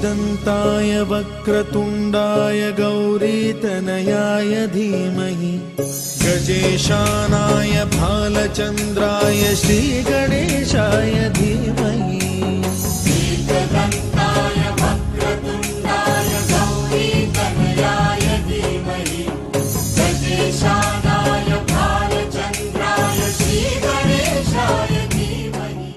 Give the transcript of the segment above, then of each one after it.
एकदन्ताय वक्रतुण्डाय गौरीतनयाय धीमहि गजेशानाय भालचन्द्राय श्रीगणेशाय धीमहि। एकदन्ताय वक्रतुण्डाय गौरीतनयाय धीमहि गजेशानाय भालचन्द्राय श्रीगणेशाय धीमहि।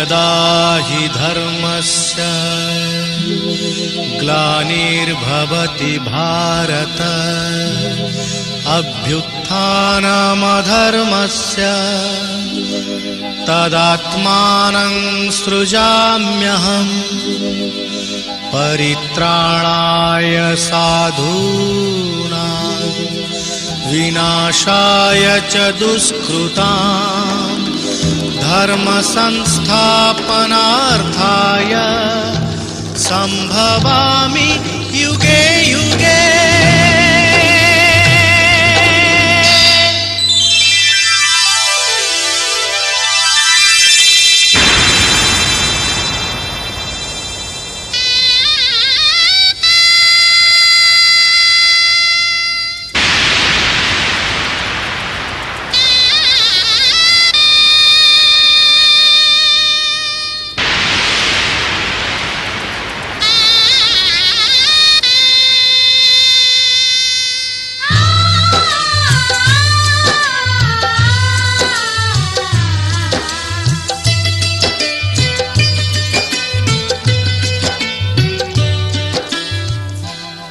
यदा हि धर्मस्य ग्लानिर्भवति भारत अभ्युत्थानमधर्मस्य तदात्मानं सृजाम्यहम् परित्राणाय साधूनां विनाशाय च दुष्कृतां धर्म संस्थापनार्थाय संभवामि युगे युगे।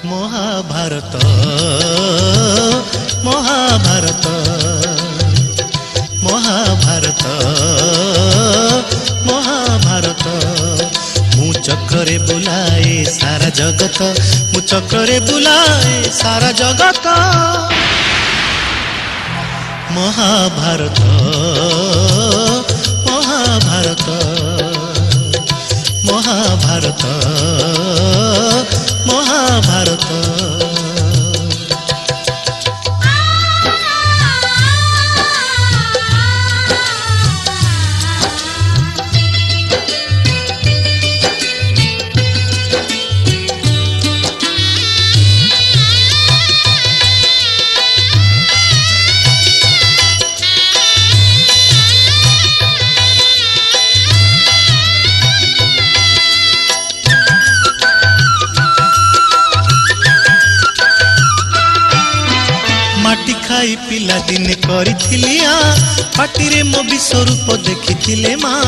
महाभारत महाभारत महाभारत महाभारत मु चक्रे बुलाए सारा जगत मु चक्रे बुलाए सारा जगत महाभारत महाभारत महाभारत महाभारत। माटी खाई पिला दिने करिथिलिया पाटिरे मो विश्वरूप देखिथिले माँ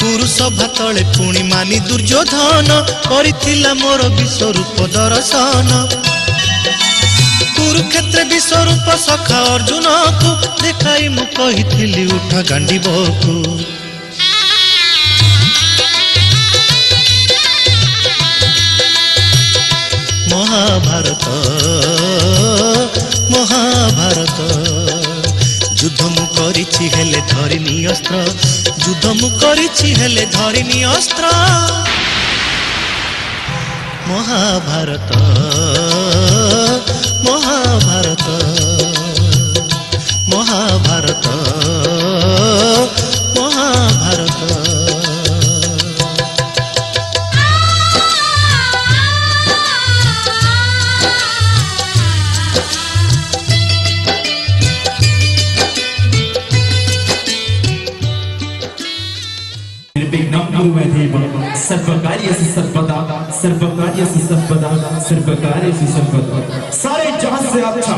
पुरुष भातले पुणी मानी दुर्योधन करिथिला मोर विश्वरूप दर्शन कुरुक्षेत्र विश्वरूप सखा अर्जुन को देखाई मु कहिथिली उठ गांडीबकु महाभारत महाभारत युद्ध मु करिछि हेले धरिनी अस्त्र युद्ध मु करिछि हेले धरिनी अस्त्र महाभारत महाभारत महाभारत महाभारत। सर्वकार्येषु सर्वदा सर्वकार्येषु सर्वदा सर्वकार्येषु सर्वदा। सारे जहां से अच्छा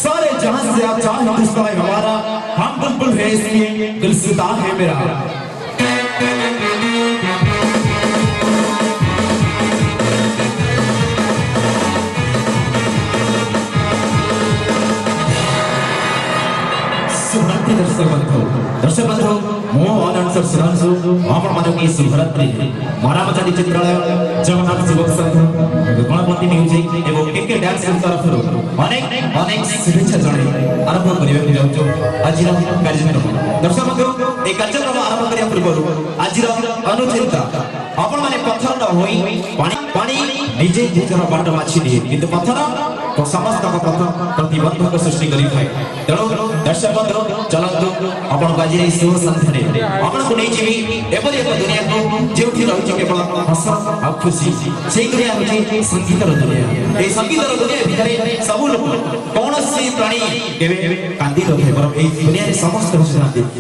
सारे जहां से अच्छा हिंदुस्तान है हमारा हम बुलबुल है इसलिए गुलसिता है मेरा। दर्शक बंधु मो अनंतर सुधांशु आपण मानक की शुभरात्रि महारामचारी चित्रालय जगन्नाथ युवक संघ गणपति म्यूजिक एवं केके डांस तरफ अनेक अनेक शुभेच्छा जणाई आरंभ करिवे जाउछु आज कार्यक्रम। दर्शक बंधु ए कार्यक्रम आरंभ करिया पूर्व आज अनुचिंता आपण माने पत्थर न होई पानी पानी निजे निजर बाट माछि दिए किंतु पत्थर तो समस्त पथ प्रतिबंधक सृष्टि करी थाए। तेणु दर्शक बंधु चलंतु आपण आज शुभ संध्यारे आपण को नै जीवी एपरि एक दुनिया को जेउठी रहिछ केवल हस आ खुशी सेही दुनिया होची संगीतर दुनिया। ए संगीतर दुनिया भितरे सब लोक कोनोसी प्राणी केबे कांदी रहे पर ए दुनिया रे समस्त खुशी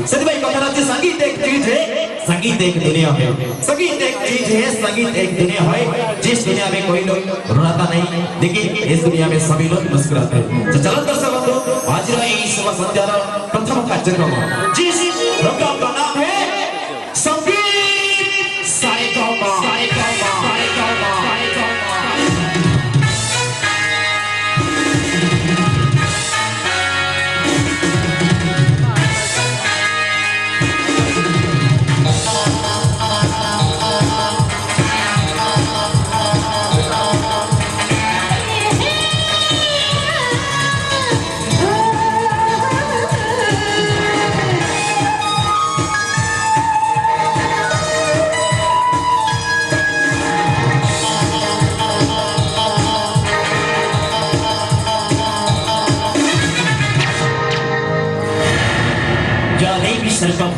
सेति भाई कथा रहते संगीत एक चीज है संगीत एक दुनिया है संगीत एक चीज है संगीत एक दुनिया है जिस दुनिया में कोई लोग रुलाता नहीं लेकिन इस दुनिया में सभी लोग मुस्कुराते हैं। तो चलो दर्शक बंधु आज शुभ संध्या प्रथम कार्यक्रम जिस प्रोग्राम का नाम है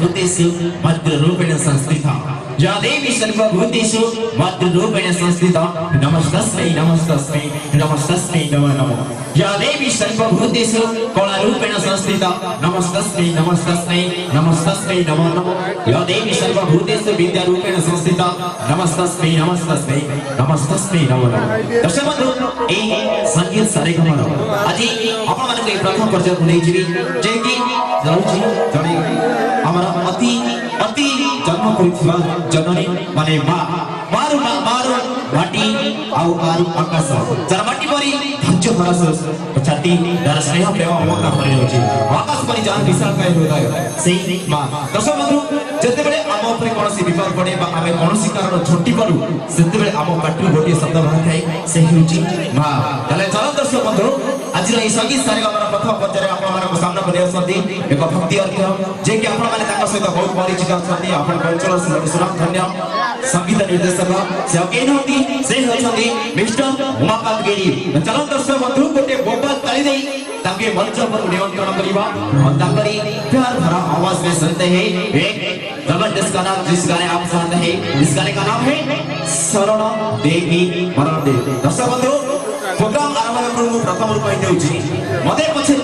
सर्वभूतेषु मद्रूपेण संस्थिता या देवी सर्वभूतेषु मद्रूपेण संस्थिता नमस्तस्मै नमस्तस्मै नमस्तस्मै नमो नमः या देवी सर्वभूतेषु कलारूपेण संस्थिता नमस्तस्मै नमस्तस्मै नमस्तस्मै नमो नमः या देवी सर्वभूतेषु विद्यारूपेण संस्थिता नमस्तस्मै नमस्तस्मै नमस्तस्मै नमो नमः दर्शक बंधु ए संगीत सारेगमर आज आपण मानक ए प्रथम पर्याय को नै जिवि जे कि जाउछि जणे हमर अति अति जन्म करिथिबा जननी माने मारू माटी आउ मारू आकाश जर माटी परी धज्य भरस छाती दर स्नेह प्रेम ममता भरि रहछि आकाश परी जान विशाल काय हृदय सेही मां दर्शक बंधु जते बेले आम ऊपर कोनोसी विपद पड़े बा आमे कोनोसी कारण झोटी पड़ू सेते बेले आम पाटी गोटी शब्द बाहर थाए से हेउछि मां तले चलो दर्शक बंधु आज रो ई संगीत सारेगमर प्रथम पर्याय आपण मानक सामना करि असंती एक भक्ति अर्थ जे कि आपण माने ताका सहित बहुत परिचित असंती आपण कंचल सुनाम धन्य संगीत निर्देशक से केन होती से होछंती मिस्टर उमाकांत गिरी चलो दर्शक बंधु गोटे बोबल ताली देई ताके मंच पर नियंत्रण करिबा और ताकरी प्यार भरा आवाज में सुनते हैं एक जबरदस्त गाना जिस गाने आप सुनते हैं इस गाने का नाम है शरण देवी मरण दे दर्शक बंधु प्रोग्राम आरंभ करू प्रथम रूप कहि देउची मते पछे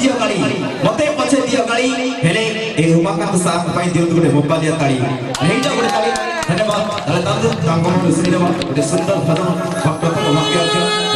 दियो गाड़ी हेले ए उमाकांत साहब पई दियो गुटे बोबालिया ताली नहीं जा गुटे ताली धन्यवाद तले तंदु तांगम सुनिदेवा गुटे सुंदर भजन भक्त वाक्य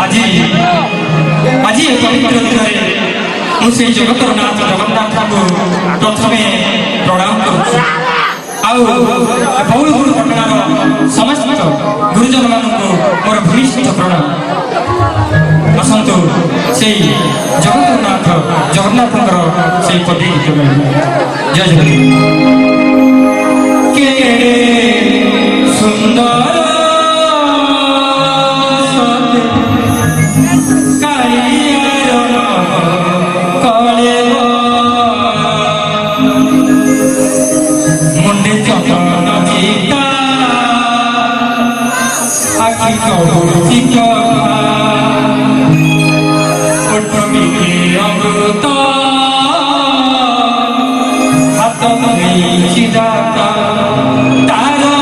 আজি আজি এই পবিত্র দিনে ମୁଁ ସେଇ ଜଗତର ନାଥ ଜଗନ୍ନାଥଙ୍କୁ ପ୍ରଥମେ ପ୍ରଣାମ କରୁଛି। ଆଉ ବଉଳପୁର ପଟଣାର ସମସ୍ତ ଗୁରୁଜନମାନଙ୍କୁ ମୋର ଭୂମିଷ୍ଠ ପ୍ରଣାମ। ଆସନ୍ତୁ ସେଇ ଜଗତର ନାଥ ଜଗନ୍ନାଥଙ୍କର ସେଇ ପଦୀ ଗୀତ ଗାଇବୁ। ଜୟ ଜଗନ୍ନାଥ। କେଡ଼େ ସୁନ୍ଦର तारो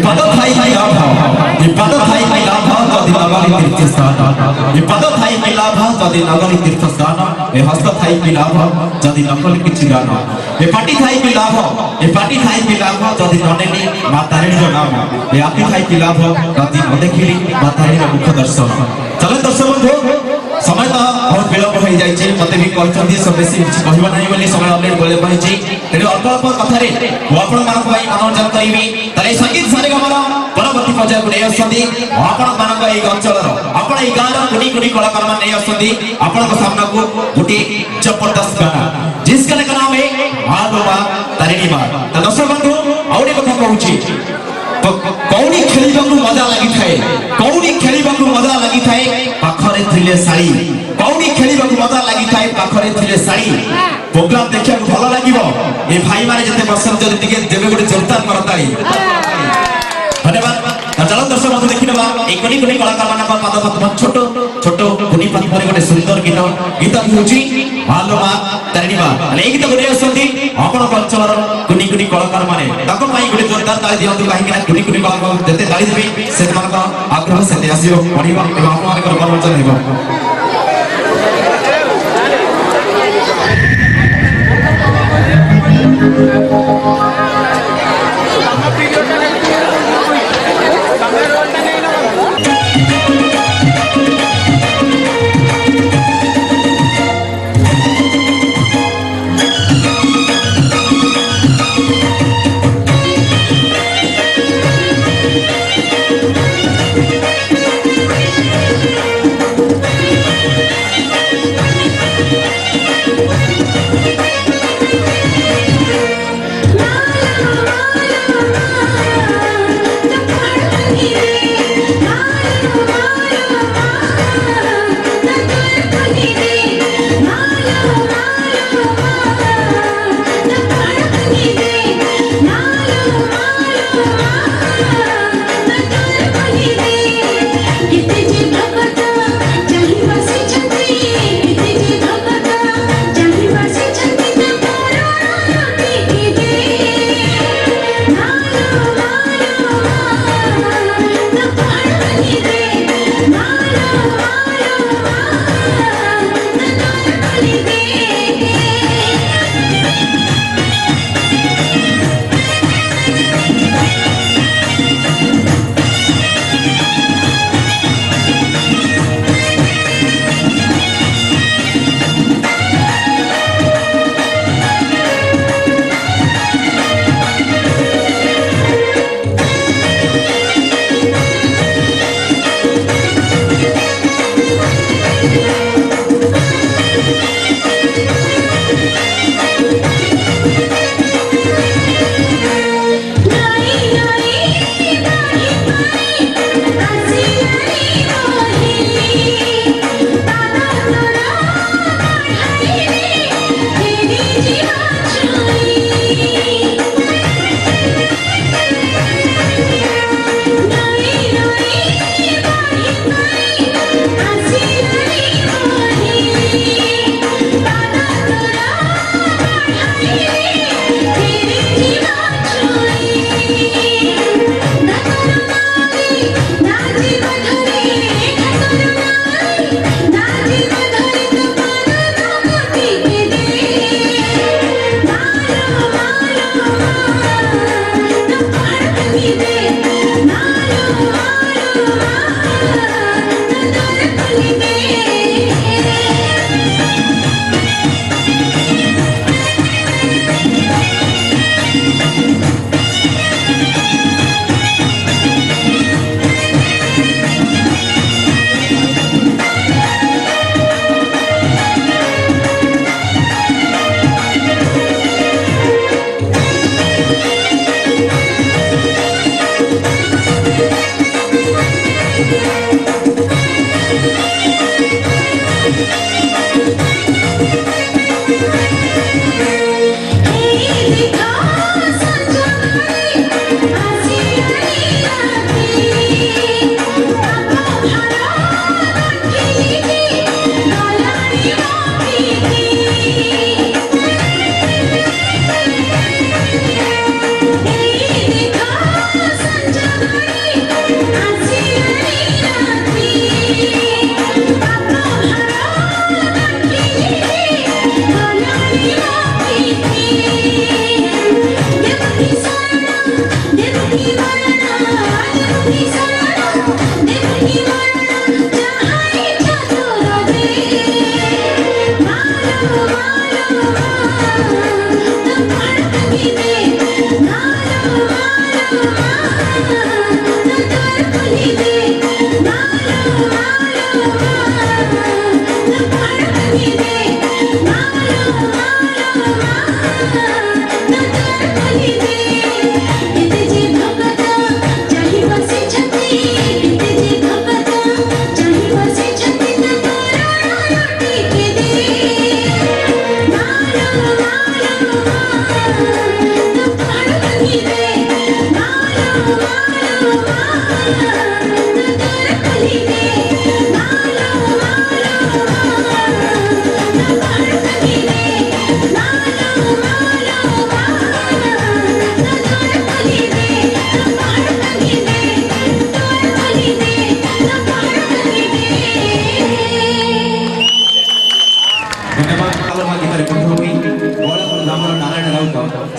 पद थाई लाभ जदि नगरी तीर्थस्थान पद थाई लाभ जदि नगरी तीर्थस्थान ए हस्त थाई लाभ जदि नकल किछि गान ए पाटी थाई लाभ ए पाटी थाई लाभ जदि ननेली मा तारिणी नाम ए आखि थाई लाभ जदि न देखिली मा तारिणी मुख दर्शन चलो दर्शक बंधु समय तो बहुत विलंब हो जाइए मते भी कहते सब बेसी किसी कहवा नहीं बोली समय अपडेट बोले कही तेरे अल्प अल्प कथारे आपण मानक भाई मनोरंजन करिवि तले संगीत सारे गमन परवर्ती पर्याय को नहीं आसती आपण मानक ए अंचलर आपण ए गाँव कुनी कुनी कलाकार मान नहीं आसती आपण को सामना को गोटे जबरदस्त गाना जिसका नाम है मालोमा तारिणी मां तो दर्शक बंधु आउटे कथा कहूची कौड़ी खेलिबा को मजा लागि थाए कौड़ी खेलिबा को मजा लागि थाए पाखरे थिले साड़ी कौड़ी खेलिबा को मजा लागि थाए पाखरे थिले साड़ी प्रोग्राम देखिया को भलो लागिवो ए भाई माने जते पसंद जति दिके देबे गोटे जोरदार करताली धन्यवाद चलो दर्शक बंधु देखिनबा ए कोनी कोनी कलाकार मानक पाद पद्म छोटो छोटो कोनी पानी परे गोटे सुंदर गीत गीत होउची मालोमा तारिणी मां अले ए गीत गोटे असंती आपण अंचलर कोनी कोनी कलाकार माने ताको पाई गोटे जोरदार ताली दियंतु काहे कि कोनी कोनी कलाकार जते ताली देबे से मानक आग्रह से आसीओ पढिबा एवं आपण मानकर मनोरंजन हेबो La la la la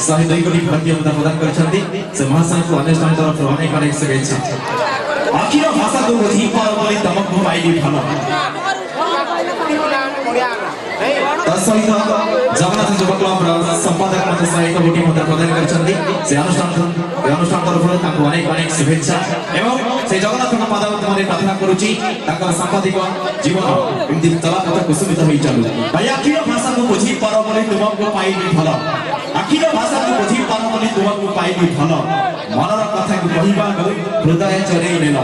शहीद भारतीय मुद्दा प्रदान करछन्ति से महासंघ अनुष्ठान तरफ अनेक अनेक शुभेच्छा अखिल भाषा को बुझी पारबली तमक पाइली भल तसहित जगन्नाथ युवा क्लब संपादक मध्य सहित गोटी मुद्दा प्रदान करछन्ति से अनुष्ठान तरफ ताको अनेक अनेक शुभेच्छा एवं से जगन्नाथ पादावत माने प्रार्थना करूची ताकर संपादक जीवन एमति चला पथ कुसुमित होई चालू भाई अखिल भाषा को बुझी पारबली तमक पाइली भल अखिल भाषा को बुझी पारबली तमक पाइली भल मनर कथा को कहिबा हृदय चरेई लेला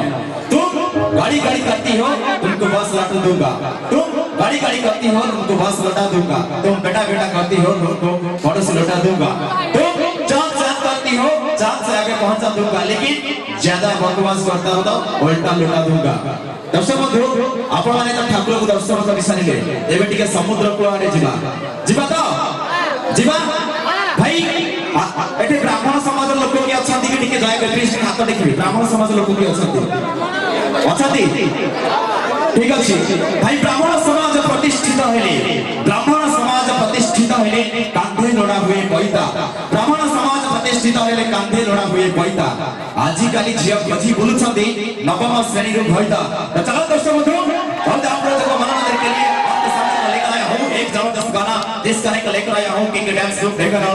तुम गाड़ी गाड़ी करती हो तुमको बस लौटा दूंगा तुम गाड़ी गाड़ी करती हो तुमको बस लौटा दूंगा तुम बेटा बेटा करती हो तुमको पड़ोस लौटा दूंगा तुम चाँद चाँद करती हो चाँद से आगे पहुंचा दूंगा लेकिन ज्यादा बकवास करता हो तो उल्टा लौटा दूंगा दर्शक बंधु आपण माने तो ठाकुर को दर्शन कर सारिले एबे टिके समुद्र कूल आड़े जिबा जिबा तो जिबा भाई एटे ब्राह्मण समाज लोक के अछंती कि टिके दया कर कृष्ण हाथ देखबी ब्राह्मण समाज लोक के अछंती ठीक अछि भाई ब्राह्मण समाज प्रतिष्ठित हेले ब्राह्मण समाज प्रतिष्ठित हेले कांधे लोड़ा हुए पैता ब्राह्मण समाज प्रतिष्ठित हेले कांधे लोड़ा हुए पैता आजि काली झिया बजी बोलुछंती नवम श्रेणी रो भइता त चलो दर्शक बंधु और आप लोगों को मनोरंजन के लिए आपके सामने लेकर आया हूं एक जबरदस्त गाना जिस गाने को लेकर आया हूं किंग डांस ग्रुप देकर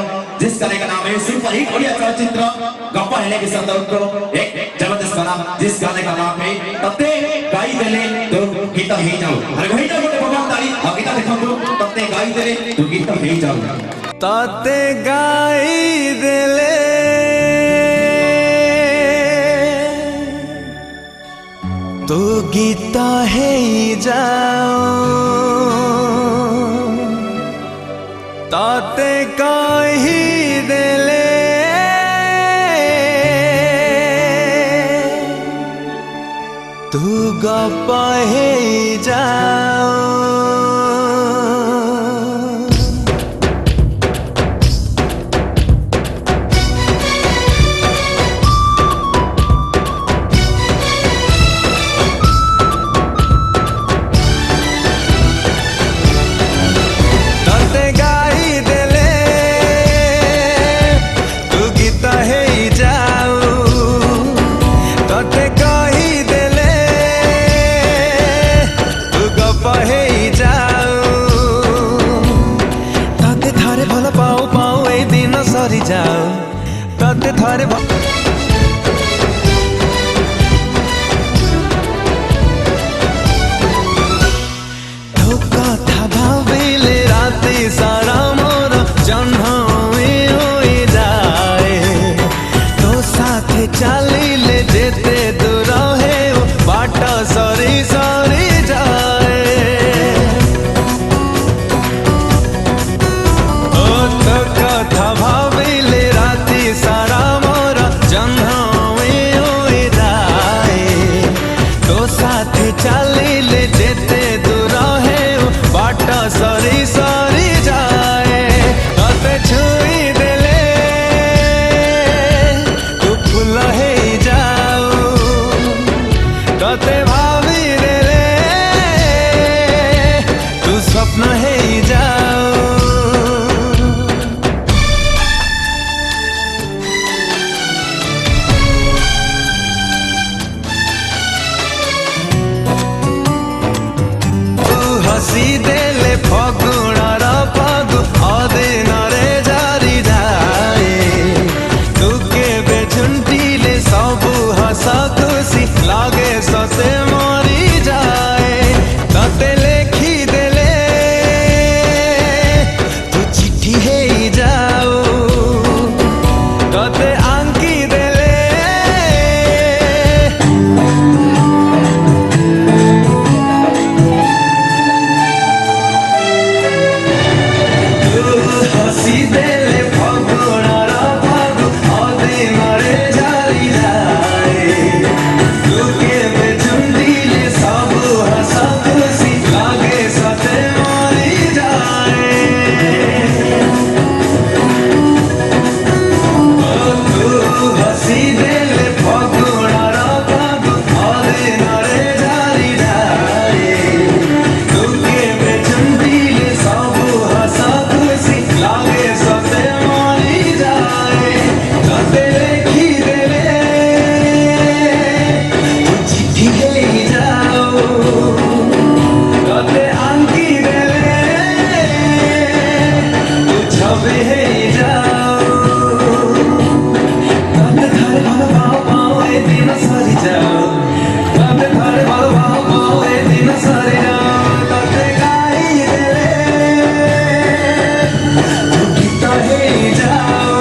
जिस गाने का नाम है सुपर हिट बढ़िया चलचित्र गप्पा हेले के संदर्भ को एक जबरदस्त गाना जिस गाने का नाम है तते गाई देले तो गीत हे जाओ अरे वही तो गोटे भगवान ताली गीत देखो तते गाई देले तो गीत हे जाओ तते गाई देले तो गीत हे जाओ तते कही देले तू गप हे जाओ कही देले तू गप हे जाओ तते भावी रे तू स्वप्न है जाओ हसी देले फगुणार फगु अदिनरे जारी जाए तू केबे झुंटीले सबु हस खुशी लागे सते मरी जाए तते लेखी देले तू चिट्ठी हे जाओ तते आंकी देले हसी देले फगुणार फगु अदिनरे जारी जाए तू केबे झुंडीले सबु हस खुशी लागे सते मरी जाए तू हसी देले फगुणार फगु अदिनरे जारी जाए तू केबे झुंडीले सबु हस खुशी लागे सते मरी जाए तते लेखी देले तू चिट्ठी ले जाओ तते आंकी देले तू छवि है जाओ तते घर भाव भाव भाव ए दिन सरी जाओ तते घर भाव भाव भाव ए दिन सरी जाओ तते गाई देले तू गीत है जाओ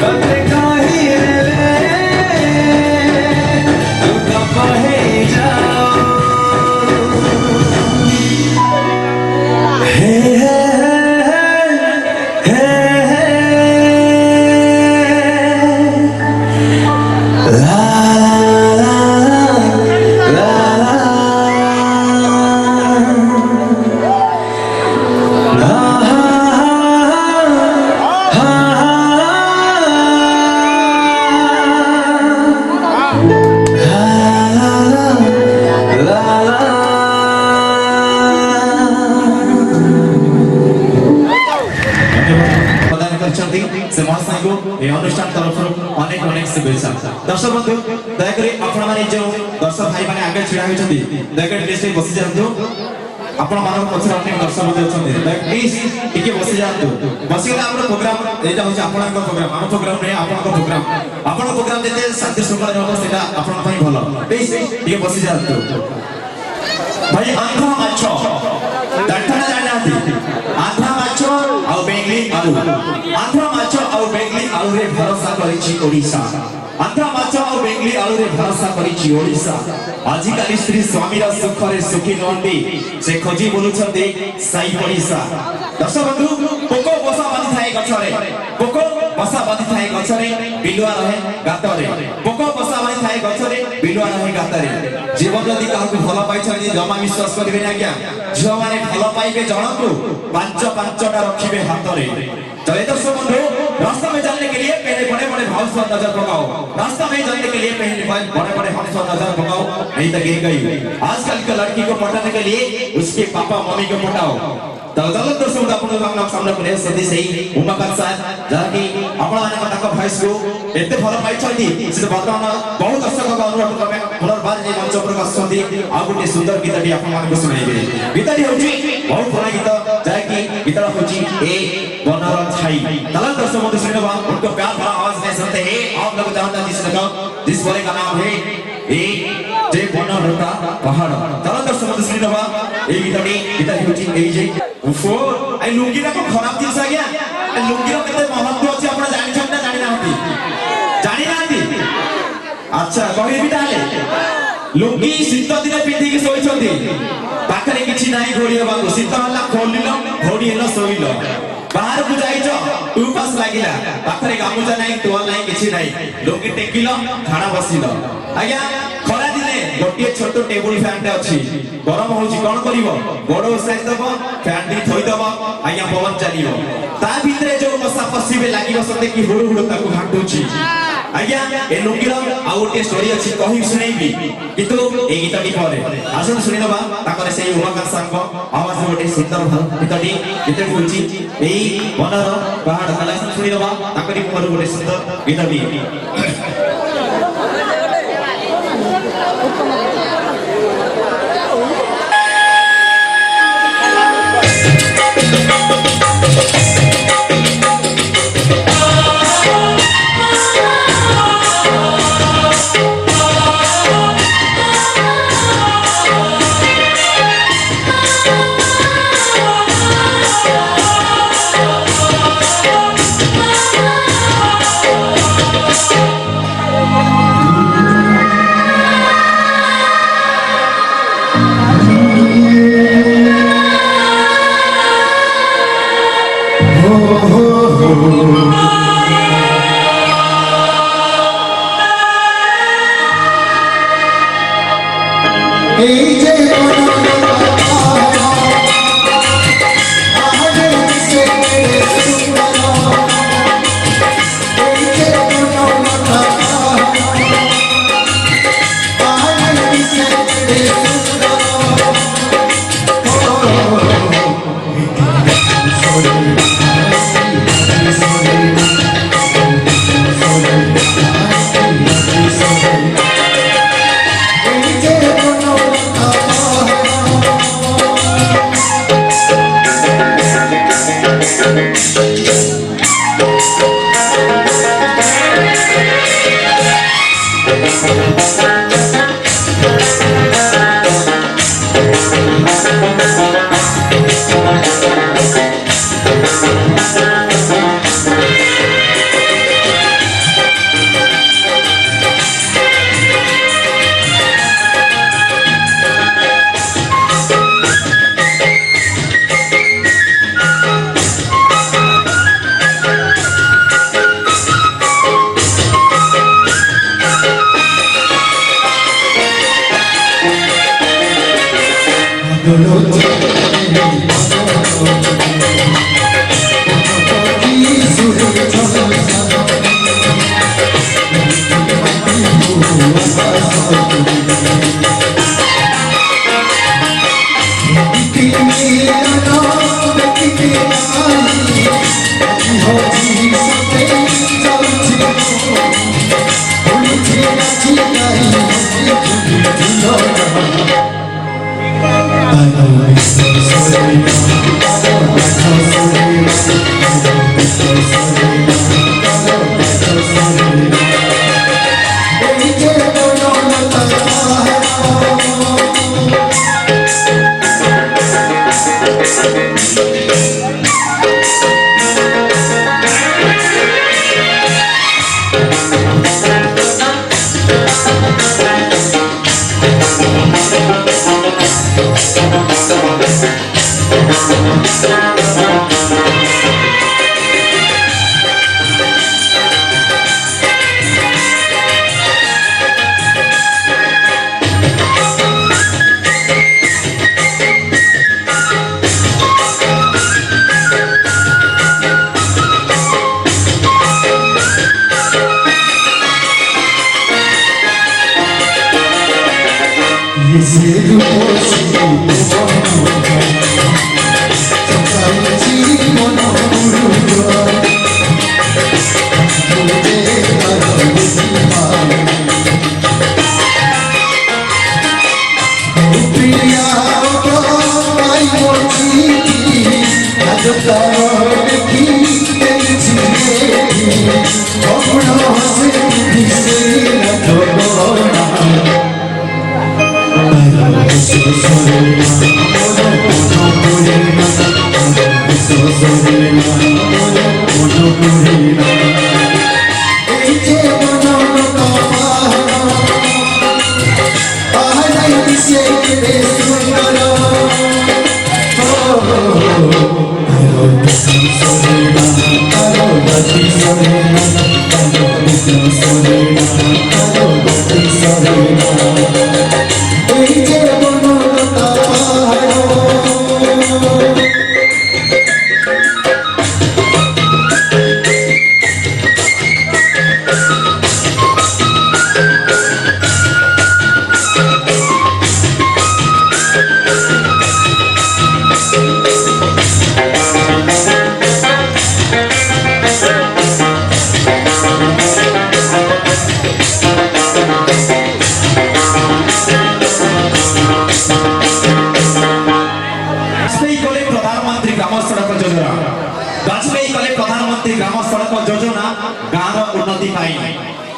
तते गाई देले तू गप है जाओ हे हे हे ला ला प्रदान करछंती से महाशय को ए अनुष्ठान तरफ अनेक अनेक शुभेच्छा दर्शक बंधु दयाकरी आपण माने जो दर्शक भाई माने आगे छिड़ा होइछंती दयाकरी लिस्ट में बसि जांतु आपण मानक पछर अनेक दर्शक बंधु अछंती प्लीज टिके बसि जांतु बसि गला हमर प्रोग्राम एटा होछि आपनक प्रोग्राम हम प्रोग्राम नै आपनक प्रोग्राम आपण प्रोग्राम देते शांति शृंखला रहबो सेटा आपण पई भलो प्लीज टिके बसि जांतु भाई आंध्रा माछो दठना जानाती आंध्रा माछो आ बेंगली आलू आंध्रा माछो आ बेंगली आलू रे भरोसा करिछि ओडिसा आंध्रा माछो आ बेंगली आलू रे भरोसा करिछि ओडिसा आजि काली स्त्री स्वामी रा सुख रे सुखी नंदी से खोजी बोलुछंती साई ओडिसा दर्शक बंधु पोको बसा बांधी थाए गछरे पोको बसा बांधी थाए गछरे बिलुआ रहे गातरे पोको बसा बांधी थाए गछरे बिलुआ रहे गातरे जीवन जदि काहकु भल पाइछनी जमा विश्वास करिवे ना क्या झियो माने भल पाइबे जनकु पांच पांचटा रखिबे हातरे तो ये दर्शक बंधु रास्ता में चलने के लिए पहले बड़े बड़े भाव से नजर पकाओ रास्ता में चलने के लिए पहले बड़े बड़े भाव से नजर पकाओ नहीं तो गिर गई आजकल की लड़की को पटाने के लिए उसके पापा मम्मी को पटाओ तो गलत दर्शक आपण नाम सामने करे सदी सही उमाकांत साहब जहाँकि आपण माने ताको भॉइस को एते भल पाइछथि से वर्तमान बहुत दर्शक का अनुरोध करबे पुनर्बार जे मंच पर आछथि आ गुटे सुंदर गीतटी आपण माने सुनाइबे गीतटी होची बहुत पुराना गीत जहाँकि गीतटा होची ए बनर छाई गलत दर्शक बंधु सुनबा उनको प्यार भरा आवाज में सुनते हैं आप लोग जानते जिस लगाओ जिस बोले का नाम है ए जे बनर का पहाड़ गलत दर्शक बंधु सुनबा ए गीतटी होची ए जे उफो आई लुंगी को खराब दिस आ गया लुंगी केते महत्व अछि आपण जानि छन ना जानि नाहंती अच्छा कहबी ताले लुंगी शीत दिन पिंधी के सोई छथि पाखरे किछि नाही घोड़ी हेबा को शीत हला खोलिलो घोड़ी हेलो सोइलो बाहर को जाइछो टू पास लागिला पाखरे गामुजा नाही टोल नाही किछि नाही लुंगी टेकिलो खाना बसिलो आज्ञा खरा दिने गोटे छोट टेबल फैन टे अछि गरम होछि कोन करिवो गोड़ उसाइ दबो फैन टी थोइ दबो आज्ञा पवन चलियो ता भितरे जो मसा पसिबे लागिवो सते कि हुडु हुडु ताको घाटुछि आज्ञा ए लुंगीर आ गोटे स्टोरी अछि कहि सुनेबी किंतु ए गीतटी परे आसन सुनि नबा ताकर सेही उमाकांत सांग आवाज गोटे सुंदर गीतटी गीतटी होछि एई बनर पहाड़ कला सुनि नबा ताकरी पर गोटे सुंदर गीतटी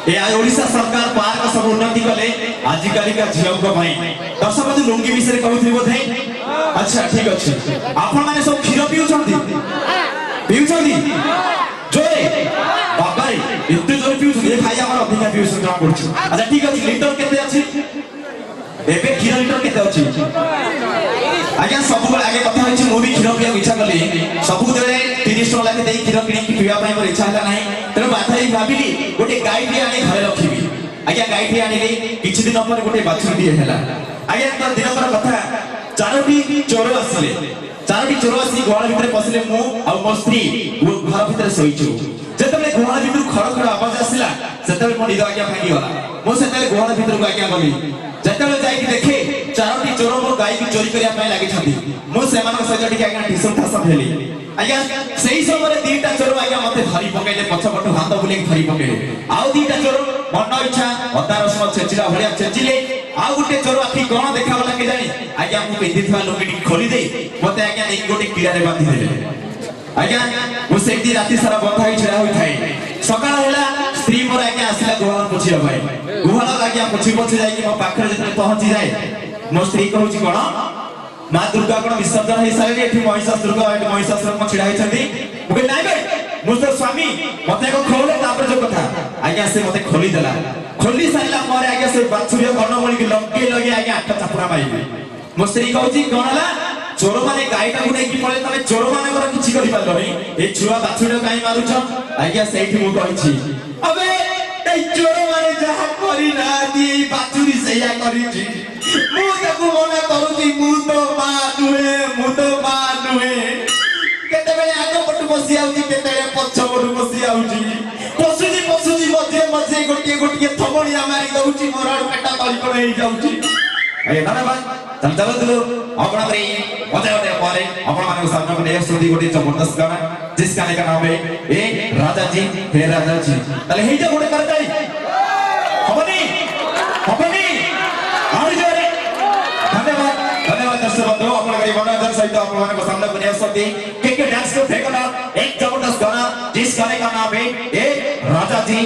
ओडिशा सरकार पार्क सब उन्नति कले आजिकाली का झील दर्शक बंधु लुंगी विषय कहते बोधे अच्छा ठीक अच्छे आपण मैंने सब क्षीर पीउछंती जोरे बाबा एते जोरे पीउछंती ए भाई हमर अधिका पीउछन जमा पड़छ अच्छा ठीक अछि लीटर केते अछि एबे क्षीर लीटर केते अछि आज्ञा सब आगे कथा होछि मु भी क्षीर पिया इच्छा कली सब देले 30 टका लागे देई क्षीर किनि पिया पई मोर इच्छा हला नाही तेरे बाथाई भाबिली गोटे गाय टी आनी घरे रखिबी आज्ञा गाय टी आनी किछि दिन पर गोटे बाछुरी दिए हला आज्ञा तो दिन पर कथा चारोटी चोर आसिले चारोटी चोर आसी गुहाल भितर पसिले मु आ मो स्त्री घर भितर सोइछु जेतबे गुहाल भितर खड़ खड़ आवाज आसिला सेतबे मो निद आज्ञा भांगी गला मो सेतबे गुहाल भितर को आज्ञा गली जेतबे जाई कि देखे चारोटी चोर मो गाय की चोरी करिया पय लागि छथि मो सेमान सहित टिके आज्ञा टिसन ठासा भेली आज्ञा सेही समय दीटा चोर आज्ञा मते धरी पकेले पछपट हाथ बुले धरी पकेले आउ दीटा चोर मन इच्छा अदा रसुण छेचिला भलिया छेचिले आ गुटे चोर आखि कोन देखावला के जानी आज्ञा मु पेदिथवा लुंगी खोली दे मते आज्ञा एक गोटे किरारे बांधी देले आज्ञा मु सेठी राती सारा बंधा होई छड़ा होई थाई सकाळ होला स्त्री मोर आज्ञा आसिला गुहाल पुछिया भाई गुहाल आज्ञा पुछि जाई कि मो पाखरे जते पहुंची जाए मो स्त्री कहूची कोन मां दुर्गा कोन विसर्जन हे सारे एठी महिषासुर को एठी महिषासुर को छिड़ा होइछथि मुके नाइ बे मुस्तर स्वामी मते को खोले तापर जो कथा आज्ञा से मते खोली देला खोली साइला मारे आज्ञा से बाछुरिया कर्णमणि के लगे आज्ञा आठ चापुरा माइबे मो स्त्री कहूची कोन हला चोर माने गायटा को नेकी पळे तमे चोर माने कर किछि करि पालो नै ए छुआ बाछुरिया काई मारुछ आज्ञा सेठी मु कहिछि अबे ए चोर माने जहा करि ना दी बाछुरी सैया करिछि मु ताकू मना करूछि मु तो बा नुहे केते बेले आगो पटु बसी आउछि केते बेले पछ पटु बसी आउछि पसुजी मझे गोटिए थमणिया मारी दउछि मोर पेटा तली पड़े ही जाउछि ए धन्यवाद चल दलो अपना रे मजा होते पारे अपना माने को सामने में एक स्तुति गोटे जबरदस्त गाना जिस गाने का नाम है ए राजा जी हे राजा जी तले हे जे गोटे करताई हबनी आउ जोरे धन्यवाद दर्शक बंधु अपना गरीब मनोरंजन सहित अपना माने को सामने में एक स्तुति के डांस को फेंकना एक जबरदस्त गाना जिस गाने का नाम है ए राजा जी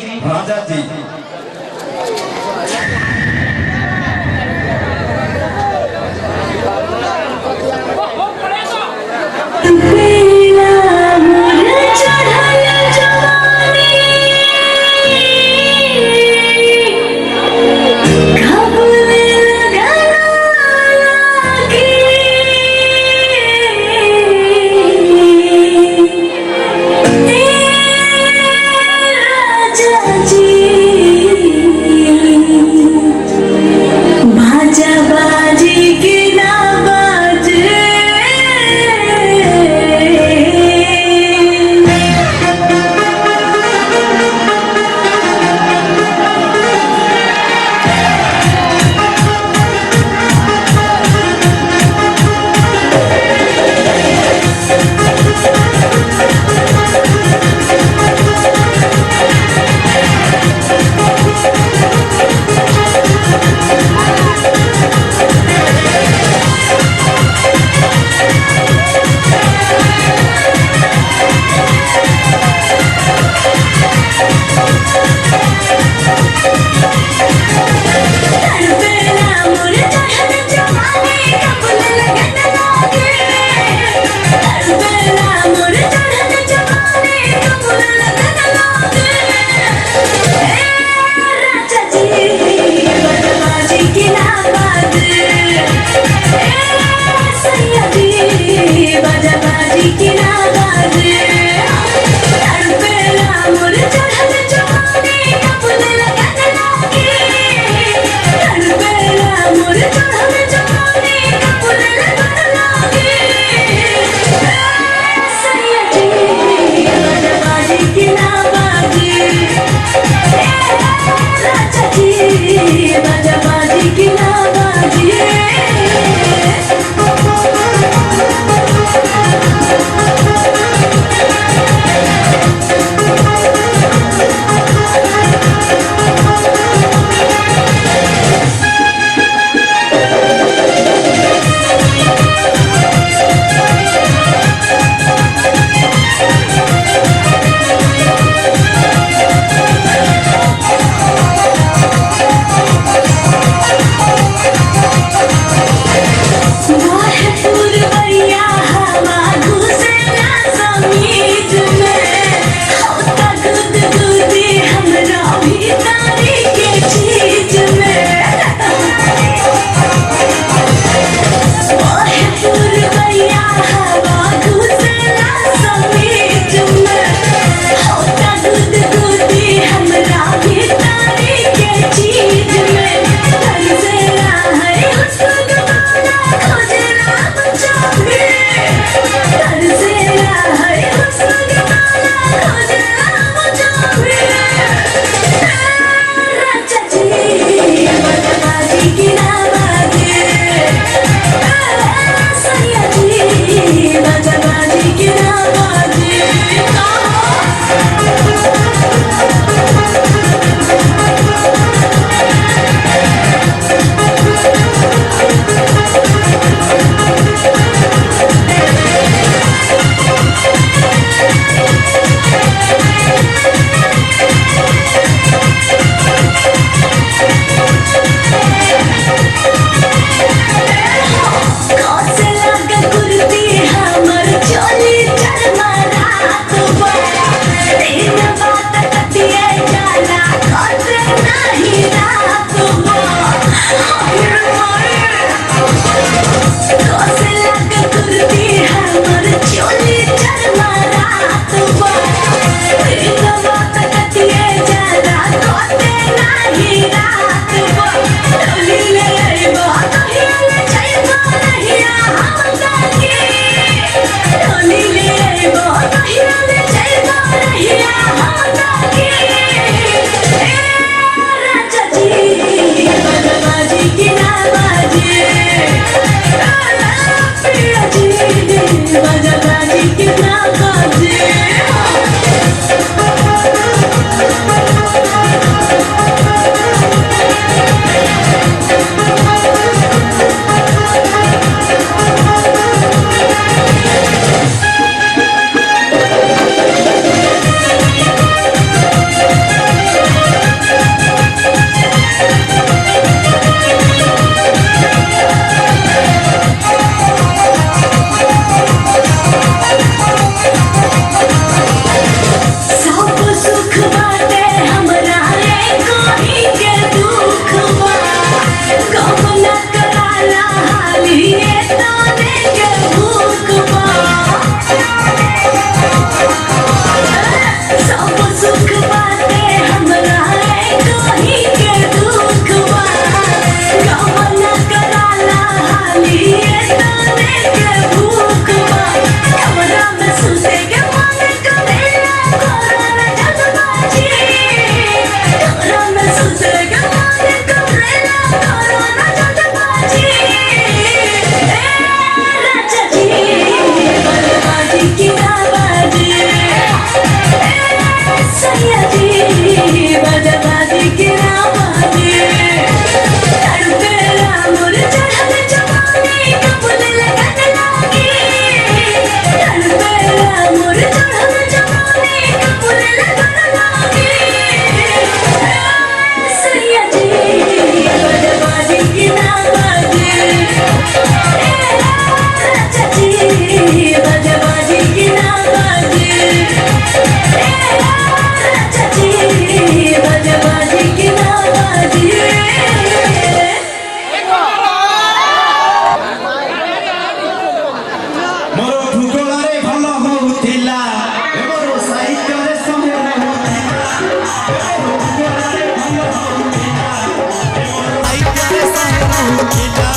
ढुकिला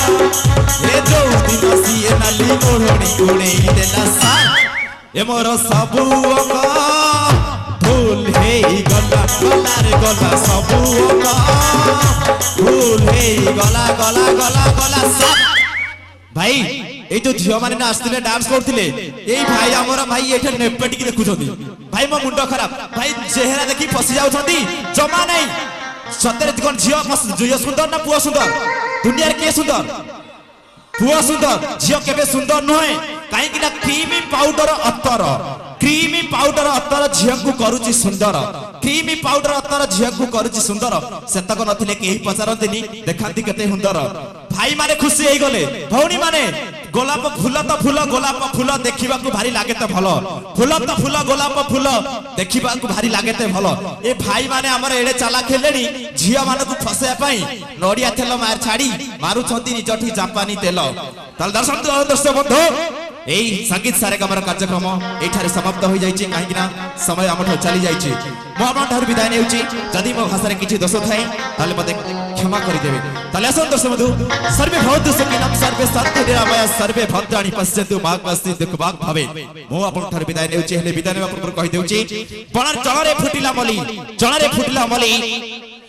ए जो दिन सिए नाली ओढ़णी उड़ेई देला सा ए मोर सबु अंग भूल हेई गला गला रे गला सबु अंग भूल हेई गला गला गला गला सा भाई এই তো ঝিও মানে না আসলে ডান্স করতিলে এই ভাই আমার ভাই এঠে নেপেটি কি দেখুছন্তি ভাই মো মুন্ড খারাপ ভাই চেহারা দেখি ফসি যাউছন্তি জমা নাই সতেরে কোন ঝিও ঝিও সুন্দর না পুয়া সুন্দর দুনিয়ার কে সুন্দর পুয়া সুন্দর ঝিও কেবে সুন্দর নয় কাইকি না ক্রিমি পাউডার অତ୍ତর ঝিওকু করুচি সুন্দর ক্রিমি পাউডার অତ୍ତর ঝিওকু করুচি সুন্দর সেতক নথিলে কেহি পচারন্তিনি দেখান্তি কেতে সুন্দর ভাই মানে খুশি হই গলে ভৌণী মানে গোলাপ ফুল তো ফুল গোলাপ ফুল দেখিবাকু ভারি লাগে তো ভালো ফুল তো ফুল গোলাপ ফুল দেখিবাকু ভারি লাগে তো ভালো এ ভাই মানে আমার এড়ে চালা খেলেনি ঝিও মানকু ফসাইয়া পাই নড়িয়া তেল মার ছাড়ি মারুছন্তি নিজঠি জাপানি তেল তাহলে দর্শক বন্ধু এই संगीत सारेगामार कार्यक्रम एठारे समाप्त हो जाइछि काहेकि ना समय हमठो चली जाइछि मो आपन ठार विदाय नेउछि जदि मो भाषा रे किछि दोष थाए ताले मते क्षमा करि देबे ताले आसन दर्शक बंधु सर्वे भवतु सुखिनम सर्वे सन्तु निरामय सर्वे भद्राणि पश्यन्तु माघ मासि दुख भाग भावे मो आपन ठार विदाय नेउछि हेले विदाय नेबा पूर्व कहि देउछि पण चलरे फुटिला मली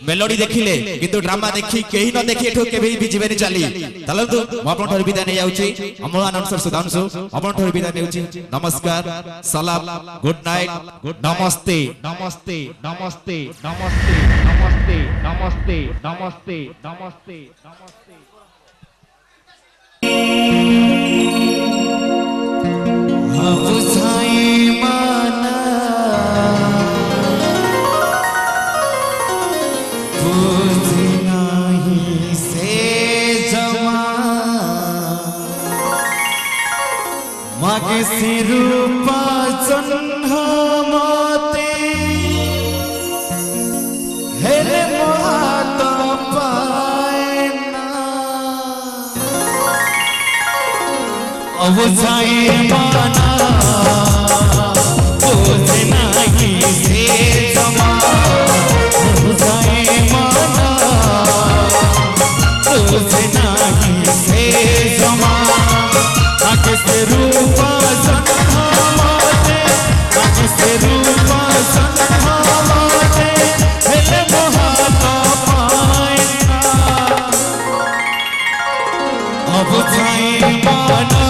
मेलोडी देखिले किंतु ड्रामा देखि केही न देखि एठो केबे भी जीवेनी चली तलंतु म आपन ठर विदाय नै आउछि अमोल अनाउंसर सुधांशु आपन ठर विदाय नेउछि नमस्कार सलाम गुड नाइट नमस्ते नमस्ते नमस्ते नमस्ते नमस्ते नमस्ते नमस्ते नमस्ते नमस्ते अब साई माना मागे से रूपा चन्हमते हेले मोहात पाएना अब जाए माना बोझे नहीं से जमा अब जाए माना बोझे नहीं से जमा आगे से रूपा चन्हमते आगे से रूपा चन्हमते हेले मोहात पाएना अब जाए माना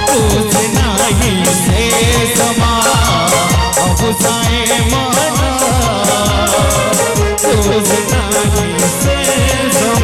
तुझे नहीं से समा अब जाए माना तुझे नहीं से समा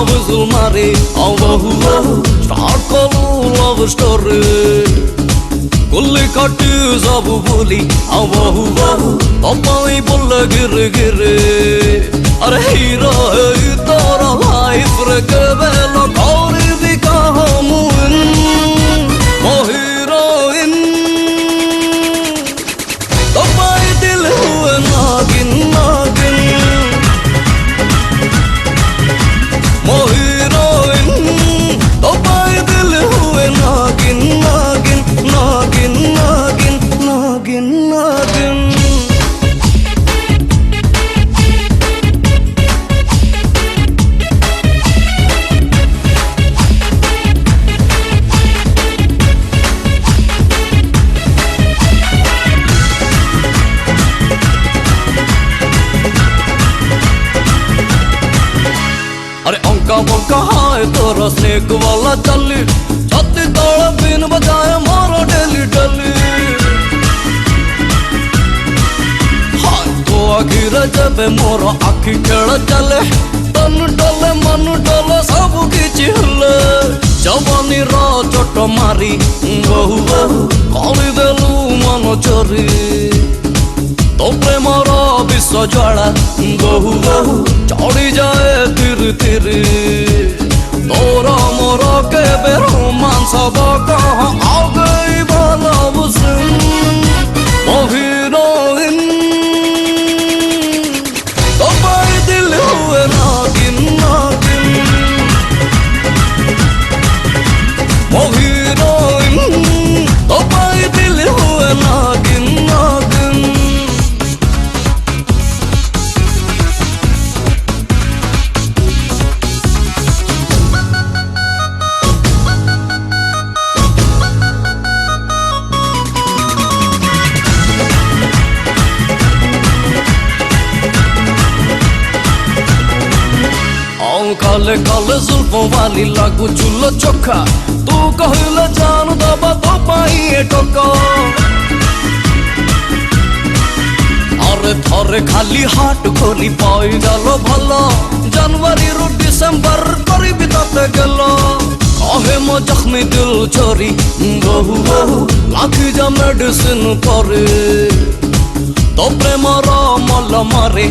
whistle মারে বহু বহু স্টার্ট করো লাভ স্টোরি গুলি কাটি যাব বলি বহু বহু তপাই বললে গিরে গিরে আরে হিরো তোরা লাইফ রে কেবল করবি কাহমুন ও হিরোইন তপাই দিল হুয়ে নাগিন নাগিন ও হিরোইন তপাই দিল হুয়ে নাগিন নাগিন নাগিন নাগিন নাগিন নাগিন अरे अंका बंका हाय तोरा स्नेक वाला चली छत्ती तोड़ बिन बजाए मारो डेली डेली हाय तो आखिर जब मोरो आखी खेल चले तन डोले मन डोले सब किछि हले जवानी रा चोट मारी बहु बहु कली देलु मन चोरी तो प्रेमर विश्व ज्वाला बहु बहु चढ़ी जाए तिर तिर तोर मोर केबे रोमांस कह आ गई भला बुसन ओ हिरोइन तो पाई दिल हुए नागिन नागिन ओ हिरोइन तो पाई दिल हुए नागिन नागिन काले काले जुल्फों वाली लागू चुल्लो चोखा तू कहले जान दबा तो पाई टोका अरे थरे खाली हाट खोली पाई गलो भलो जनवरी रु डिसेंबर करी बिताते गलो कहे मो जख्मी दिल चोरी बहु बहु लाखी जा मेडिसिन परे तो प्रेमर मल मारे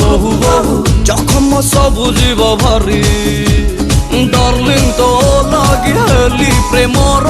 बहु बहु जखम सब जीव भरी डार्लिंग तो लगी हेली प्रेमर